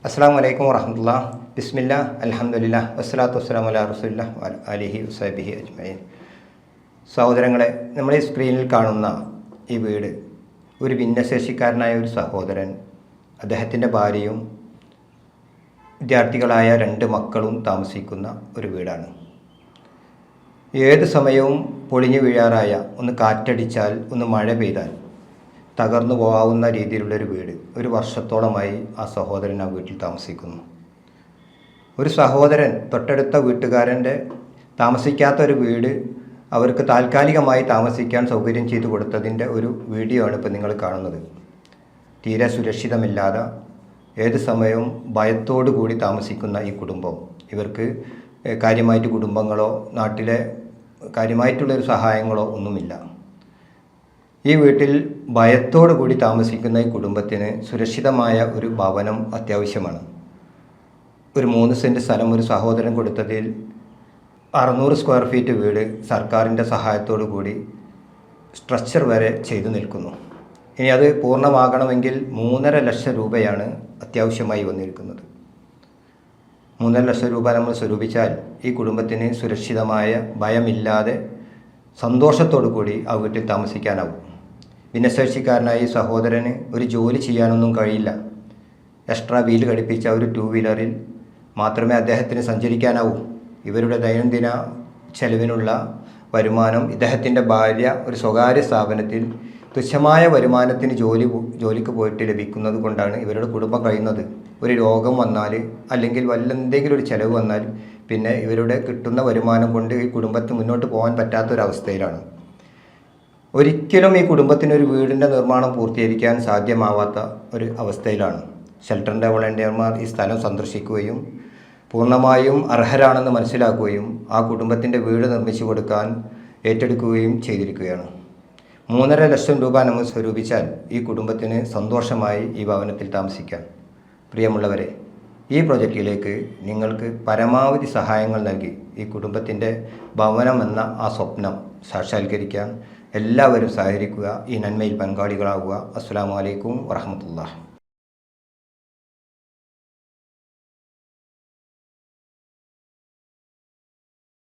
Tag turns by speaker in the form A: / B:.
A: അസ്സലാമു അലൈക്കും വറഹ്മത്തുള്ളാഹി. ബിസ്മില്ലാ അൽഹംദുലില്ലാ വസ്സലാത്തു വസ്സലാമു അലാ റസൂലില്ലാ അലിഹി വസഹ്ബിഹി അജ്മഈൻ. സഹോദരങ്ങളെ, നമ്മൾ ഈ സ്ക്രീനിൽ കാണുന്ന ഈ വീട് ഒരു ഭിന്നശേഷിക്കാരനായ ഒരു സഹോദരൻ, അദ്ദേഹത്തിൻ്റെ ഭാര്യയും വിദ്യാർത്ഥികളായ 2 മക്കളും താമസിക്കുന്ന ഒരു വീടാണ്. ഏത് സമയവും പൊളിഞ്ഞു വീഴാറായ, ഒന്ന് കാറ്റടിച്ചാൽ, ഒന്ന് മഴ പെയ്താൽ തകർന്നു പോകാവുന്ന രീതിയിലുള്ളൊരു വീട്. ഒരു വർഷത്തോളമായി ആ സഹോദരൻ ആ വീട്ടിൽ താമസിക്കുന്നു. ഒരു സഹോദരൻ തൊട്ടടുത്ത വീട്ടുകാരൻ്റെ താമസിക്കാത്ത ഒരു വീട് അവർക്ക് താൽക്കാലികമായി താമസിക്കാൻ സൗകര്യം ചെയ്തു കൊടുത്തതിൻ്റെ ഒരു വീഡിയോ ആണ് ഇപ്പോൾ നിങ്ങൾ കാണുന്നത്. തീരെ സുരക്ഷിതമില്ലാതെ ഏത് സമയവും ഭയത്തോടു കൂടി താമസിക്കുന്ന ഈ കുടുംബം, ഇവർക്ക് കാര്യമായിട്ട് കുടുംബങ്ങളോ നാട്ടിലെ കാര്യമായിട്ടുള്ളൊരു സഹായങ്ങളോ ഒന്നുമില്ല. ഈ വീട്ടിൽ ഭയത്തോടു കൂടി താമസിക്കുന്ന ഈ കുടുംബത്തിന് സുരക്ഷിതമായ ഒരു ഭവനം അത്യാവശ്യമാണ്. ഒരു 3 സെൻറ്റ് സ്ഥലം ഒരു സഹോദരൻ കൊടുത്തതിൽ 600 സ്ക്വയർ ഫീറ്റ് വീട് സർക്കാരിൻ്റെ സഹായത്തോടു കൂടി സ്ട്രക്ചർ വരെ ചെയ്തു നിൽക്കുന്നു. ഇനി അത് പൂർണ്ണമാകണമെങ്കിൽ 3.5 ലക്ഷം രൂപയാണ് അത്യാവശ്യമായി വന്നിരിക്കുന്നത്. 3.5 ലക്ഷം രൂപ നമ്മൾ സ്വരൂപിച്ചാൽ ഈ കുടുംബത്തിന് സുരക്ഷിതമായ ഭയമില്ലാതെ സന്തോഷത്തോടു കൂടി ആ വീട്ടിൽ താമസിക്കാനാവും. ഭിന്നശേഷിക്കാരനായ ഈ സഹോദരന് ഒരു ജോലി ചെയ്യാനൊന്നും കഴിയില്ല. എക്സ്ട്രാ വീൽ ഘടിപ്പിച്ച ഒരു 2 വീലറിൽ മാത്രമേ അദ്ദേഹത്തിന് സഞ്ചരിക്കാനാവൂ. ഇവരുടെ ദൈനംദിന ചെലവിനുള്ള വരുമാനം ഇദ്ദേഹത്തിൻ്റെ ഭാര്യ ഒരു സ്വകാര്യ സ്ഥാപനത്തിൽ തുച്ഛമായ വരുമാനത്തിന് ജോലിക്ക് പോയിട്ട് ലഭിക്കുന്നത് കൊണ്ടാണ് ഇവരുടെ കുടുംബം കഴിയുന്നത്. ഒരു രോഗം വന്നാൽ അല്ലെങ്കിൽ എന്തെങ്കിലും ഒരു ചിലവ് വന്നാൽ പിന്നെ ഇവരുടെ കിട്ടുന്ന വരുമാനം കൊണ്ട് ഈ കുടുംബത്തിന് മുന്നോട്ട് പോകാൻ പറ്റാത്തൊരവസ്ഥയിലാണ്. ഒരിക്കലും ഈ കുടുംബത്തിനൊരു വീടിൻ്റെ നിർമ്മാണം പൂർത്തീകരിക്കാൻ സാധ്യമാവാത്ത ഒരു അവസ്ഥയിലാണ്. ഷെൽട്ടറിൻ്റെ വോളണ്ടിയർമാർ ഈ സ്ഥലം സന്ദർശിക്കുകയും പൂർണ്ണമായും അർഹരാണെന്ന് മനസ്സിലാക്കുകയും ആ കുടുംബത്തിൻ്റെ വീട് നിർമ്മിച്ചു കൊടുക്കാൻ ഏറ്റെടുക്കുകയും ചെയ്തിരിക്കുകയാണ്. 3.5 ലക്ഷം രൂപ നമ്മൾ സ്വരൂപിച്ചാൽ ഈ കുടുംബത്തിന് സന്തോഷമായി ഈ ഭവനത്തിൽ താമസിക്കാം. പ്രിയമുള്ളവരെ, ഈ പ്രൊജക്റ്റിലേക്ക് നിങ്ങൾക്ക് പരമാവധി സഹായങ്ങൾ നൽകി ഈ കുടുംബത്തിൻ്റെ ഭവനം എന്ന ആ സ്വപ്നം സാക്ഷാത്കരിക്കാൻ എല്ലാവരും സഹകരിക്കുക. ഈ നന്മയിൽ പങ്കാളികളാവുക. അസ്സലാമു അലൈക്കും വറഹ്മത്തുള്ളാഹി.